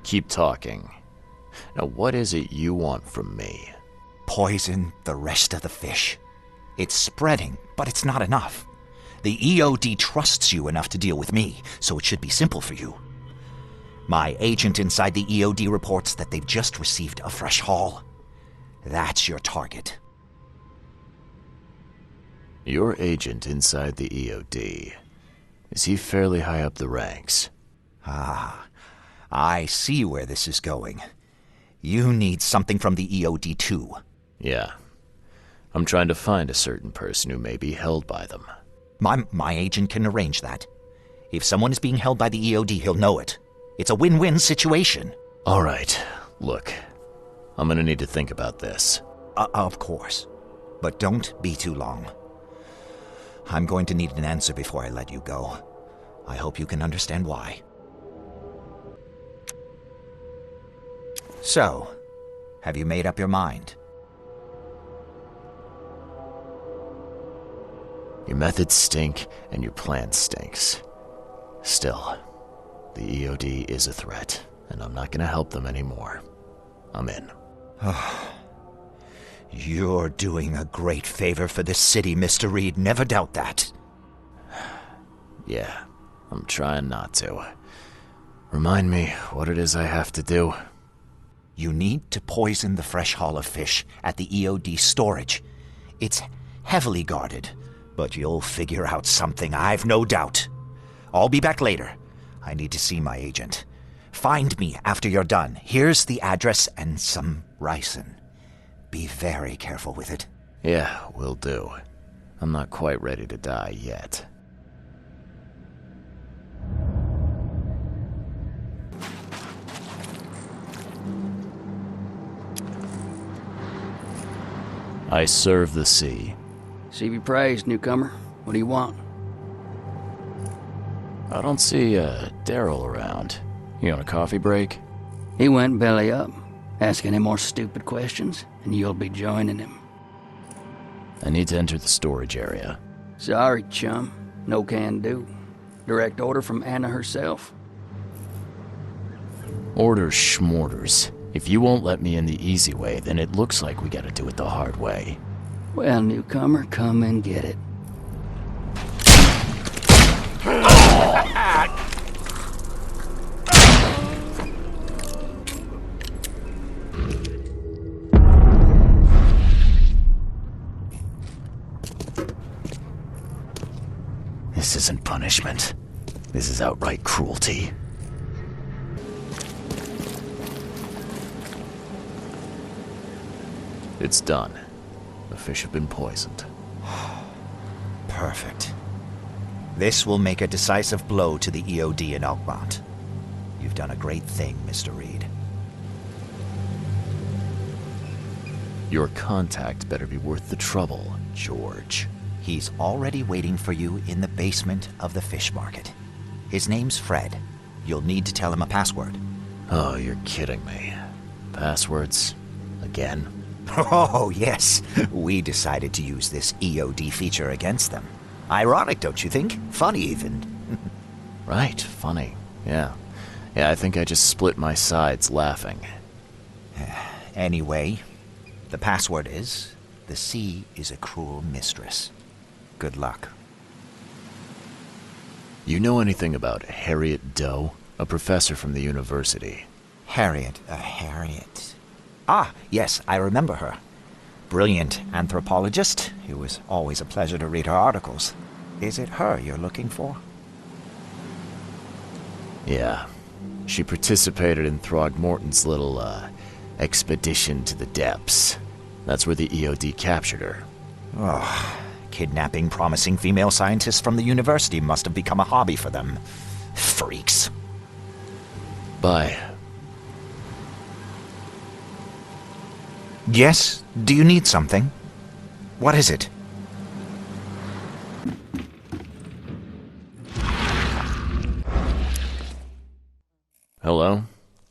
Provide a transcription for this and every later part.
Keep talking. Now, what is it you want from me? Poison the rest of the fish. It's spreading, but it's not enough. The EOD trusts you enough to deal with me, so it should be simple for you. My agent inside the EOD reports that they've just received a fresh haul. That's your target. Your agent inside the EOD. Is he fairly high up the ranks? Ah, I see where this is going. You need something from the EOD too. Yeah. I'm trying to find a certain person who may be held by them. My agent can arrange that. If someone is being held by the EOD, he'll know it. It's a win-win situation. All right. Look, I'm gonna need to think about this. Of course. But don't be too long. I'm going to need an answer before I let you go. I hope you can understand why. So, have you made up your mind? Your methods stink, and your plan stinks. Still, the EOD is a threat, and I'm not gonna help them anymore. I'm in. You're doing a great favor for this city, Mr. Reed. Never doubt that. Yeah, I'm trying not to. Remind me what it is I have to do. You need to poison the fresh haul of fish at the EOD storage. It's heavily guarded, but you'll figure out something, I've no doubt. I'll be back later. I need to see my agent. Find me after you're done. Here's the address and some ricin. Be very careful with it. Yeah, will do. I'm not quite ready to die yet. I serve the sea. See be praised, newcomer. What do you want? I don't see Daryl around. You on a coffee break? He went belly up. Ask any more stupid questions, and you'll be joining him. I need to enter the storage area. Sorry, chum. No can do. Direct order from Anna herself. Orders schmorders. If you won't let me in the easy way, then it looks like we gotta do it the hard way. Well, newcomer, come and get it. This isn't punishment. This is outright cruelty. It's done. The fish have been poisoned. Perfect. This will make a decisive blow to the EOD in Oakmont. You've done a great thing, Mr. Reed. Your contact better be worth the trouble, George. He's already waiting for you in the basement of the fish market. His name's Fred. You'll need to tell him a password. Oh, you're kidding me. Passwords? Again? Oh, yes. We decided to use this EOD feature against them. Ironic, don't you think? Funny, even. Right, funny. Yeah. Yeah, I think I just split my sides laughing. Anyway, the password is, the sea is a cruel mistress. Good luck. You know anything about Harriet Doe? A professor from the university. Harriet. Ah, yes, I remember her. Brilliant anthropologist. It was always a pleasure to read her articles. Is it her you're looking for? Yeah. She participated in Throgmorton's little, expedition to the depths. That's where the EOD captured her. Oh, kidnapping promising female scientists from the university must have become a hobby for them. Freaks. Bye. Yes? Do you need something? What is it? Hello?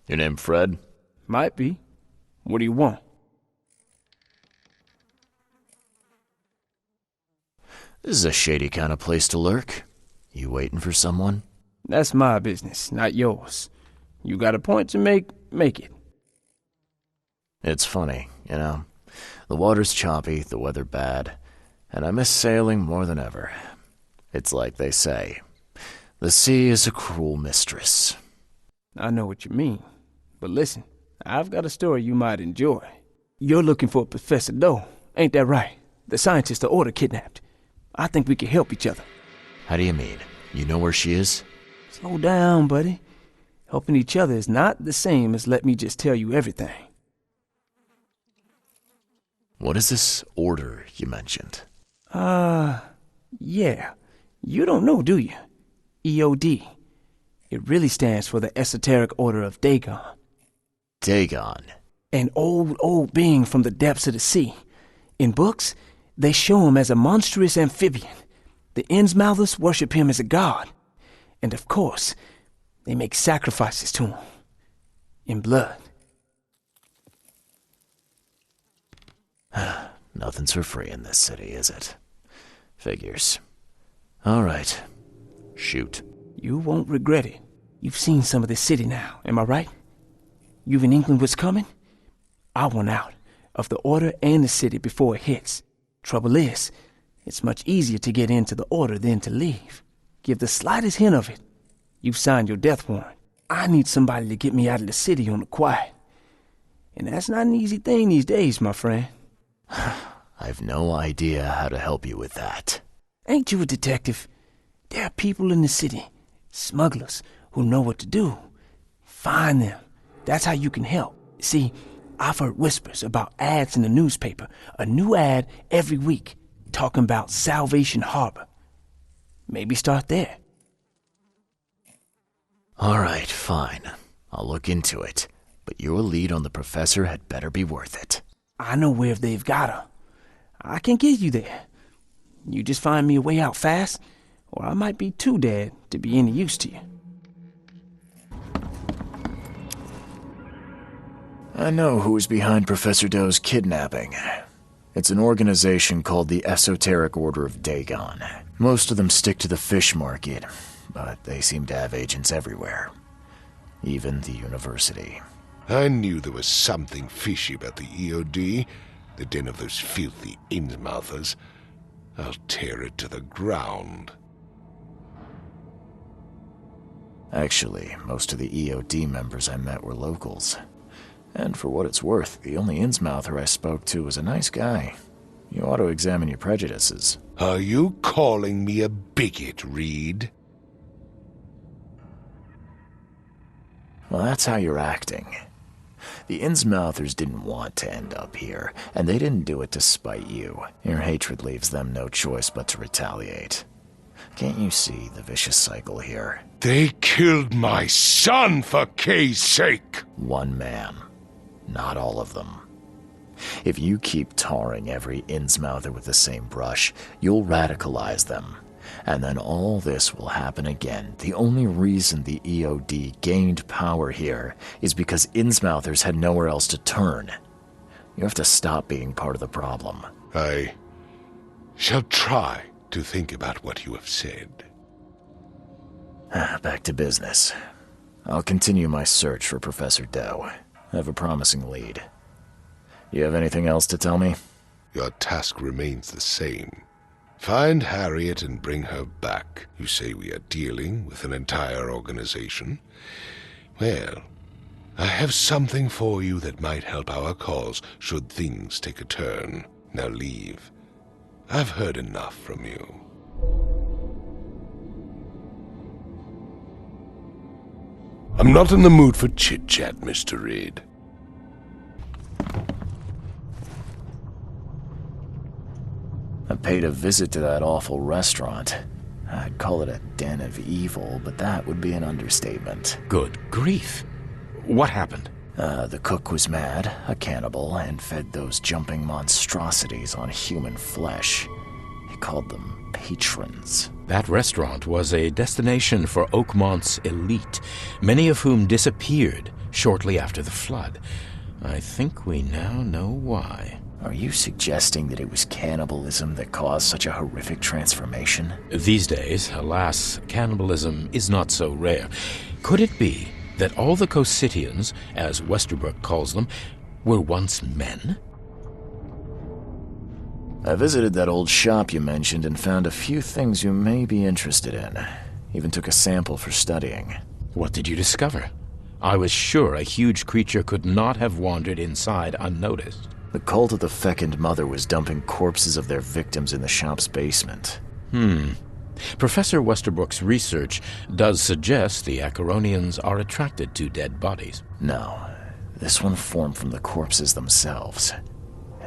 Your name Fred? Might be. What do you want? This is a shady kind of place to lurk. You waiting for someone? That's my business, not yours. You got a point to make it. It's funny, you know. The water's choppy, the weather bad, and I miss sailing more than ever. It's like they say, the sea is a cruel mistress. I know what you mean. But listen, I've got a story you might enjoy. You're looking for Professor Doe, ain't that right? The scientist the Order kidnapped. I think we can help each other. How do you mean? You know where she is? Slow down, buddy. Helping each other is not the same as let me just tell you everything. What is this order you mentioned? Yeah. You don't know, do you? EOD. It really stands for the Esoteric Order of Dagon. Dagon? An old being from the depths of the sea. In books, they show him as a monstrous amphibian. The Innsmouthers worship him as a god. And of course, they make sacrifices to him. In blood. Nothing's for free in this city, is it? Figures. All right. Shoot. You won't regret it. You've seen some of this city now, am I right? You've an inkling what's coming? I want out of the Order and the city before it hits. Trouble is, it's much easier to get into the Order than to leave. Give the slightest hint of it, you've signed your death warrant. I need somebody to get me out of the city on the quiet. And that's not an easy thing these days, my friend. I've no idea how to help you with that. Ain't you a detective? There are people in the city, smugglers, who know what to do. Find them. That's how you can help. See, I've heard whispers about ads in the newspaper. A new ad every week, talking about Salvation Harbor. Maybe start there. All right, fine. I'll look into it. But your lead on the professor had better be worth it. I know where they've got her. I can get you there. You just find me a way out fast, or I might be too dead to be any use to you. I know who's behind Professor Doe's kidnapping. It's an organization called the Esoteric Order of Dagon. Most of them stick to the fish market, but they seem to have agents everywhere. Even the university. I knew there was something fishy about the EOD, the den of those filthy Innsmouthers. I'll tear it to the ground. Actually, most of the EOD members I met were locals. And for what it's worth, the only Innsmouther I spoke to was a nice guy. You ought to examine your prejudices. Are you calling me a bigot, Reed? Well, that's how you're acting. The Innsmouthers didn't want to end up here, and they didn't do it to spite you. Your hatred leaves them no choice but to retaliate. Can't you see the vicious cycle here? They killed my son, for Kay's sake! One man, not all of them. If you keep tarring every Innsmouther with the same brush, you'll radicalize them. And then all this will happen again. The only reason the EOD gained power here is because Innsmouthers had nowhere else to turn. You have to stop being part of the problem. I shall try to think about what you have said. Back to business. I'll continue my search for Professor Doe. I have a promising lead. You have anything else to tell me? Your task remains the same. Find Harriet and bring her back. You say we are dealing with an entire organization? Well, I have something for you that might help our cause should things take a turn. Now leave. I've heard enough from you. I'm not in the mood for chit-chat, Mr. Reed. I paid a visit to that awful restaurant. I'd call it a den of evil, but that would be an understatement. Good grief. What happened? The cook was mad, a cannibal, and fed those jumping monstrosities on human flesh. He called them patrons. That restaurant was a destination for Oakmont's elite, many of whom disappeared shortly after the flood. I think we now know why. Are you suggesting that it was cannibalism that caused such a horrific transformation? These days, alas, cannibalism is not so rare. Could it be That all the Cositians, as Westerbrook calls them, were once men? I visited that old shop you mentioned and found a few things you may be interested in. Even took a sample for studying. What did you discover? I was sure a huge creature could not have wandered inside unnoticed. The cult of the Fecund Mother was dumping corpses of their victims in the shop's basement. Professor Westerbrook's research does suggest the Acheronians are attracted to dead bodies. No, this one formed from the corpses themselves.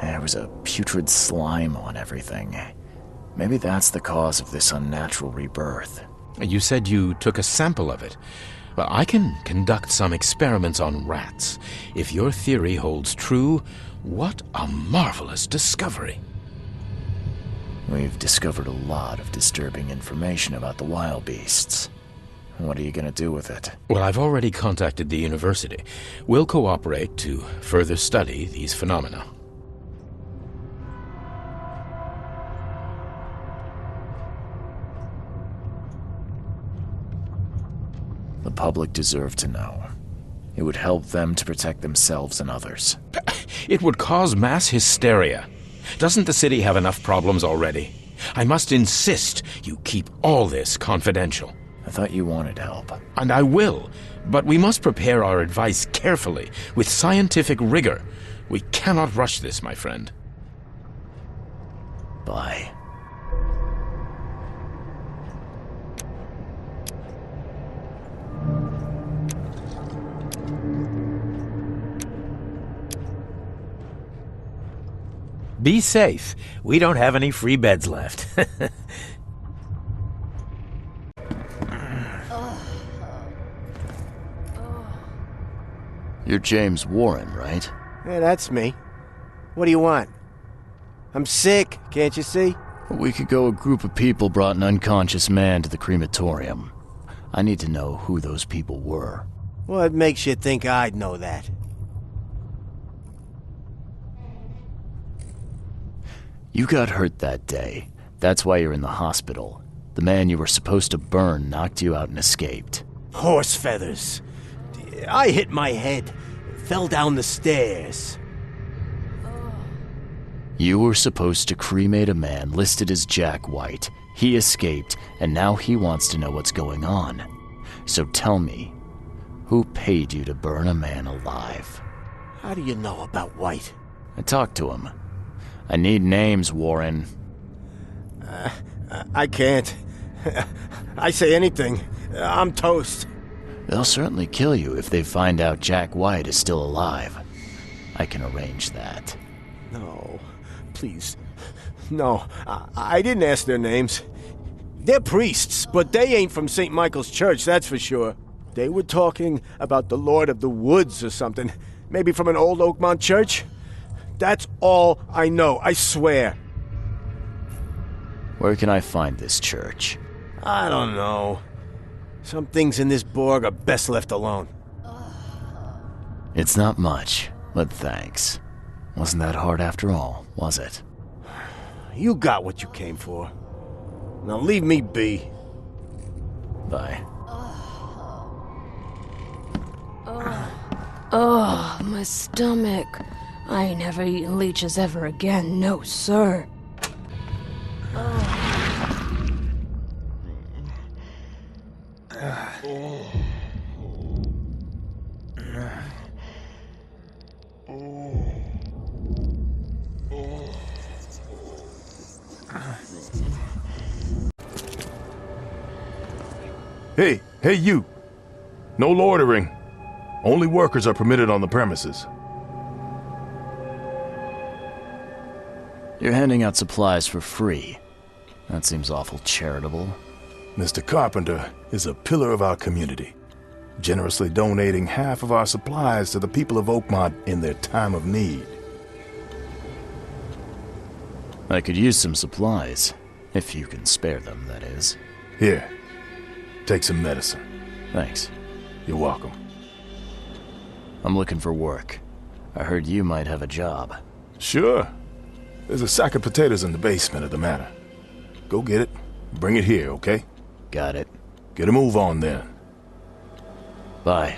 There was a putrid slime on everything. Maybe that's the cause of this unnatural rebirth. You said you took a sample of it. Well, I can conduct some experiments on rats. If your theory holds true, what a marvelous discovery. We've discovered a lot of disturbing information about the wild beasts. What are you going to do with it? Well, I've already contacted the university. We'll cooperate to further study these phenomena. The public deserve to know. It would help them to protect themselves and others. It would cause mass hysteria. Doesn't the city have enough problems already? I must insist you keep all this confidential. I thought you wanted help. And I will, but we must prepare our advice carefully, with scientific rigor. We cannot rush this, my friend. Bye. Be safe. We don't have any free beds left. You're James Warren, right? Yeah, that's me. What do you want? I'm sick, can't you see? A week ago, a group of people brought an unconscious man to the crematorium. I need to know who those people were. What makes you think I'd know that? You got hurt that day. That's why you're in the hospital. The man you were supposed to burn knocked you out and escaped. Horse feathers. I hit my head. Fell down the stairs. You were supposed to cremate a man listed as Jack White. He escaped, and now he wants to know what's going on. So tell me, who paid you to burn a man alive? How do you know about White? I talked to him. I need names, Warren. I can't. I say anything. I'm toast. They'll certainly kill you if they find out Jack White is still alive. I can arrange that. No, please. No, I didn't ask their names. They're priests, but they ain't from St. Michael's Church, that's for sure. They were talking about the Lord of the Woods or something. Maybe from an old Oakmont church? That's all I know, I swear. Where can I find this church? I don't know. Some things in this Borg are best left alone. It's not much, but thanks. Wasn't that hard after all, was it? You got what you came for. Now leave me be. Bye. Oh, my stomach. I ain't never eaten leeches ever again, no sir. Hey you! No loitering. Only workers are permitted on the premises. You're handing out supplies for free. That seems awful charitable. Mr. Carpenter is a pillar of our community, generously donating half of our supplies to the people of Oakmont in their time of need. I could use some supplies. If you can spare them, that is. Here, take some medicine. Thanks. You're welcome. I'm looking for work. I heard you might have a job. Sure. There's a sack of potatoes in the basement of the manor. Go get it. Bring it here, okay? Got it. Get a move on then. Bye.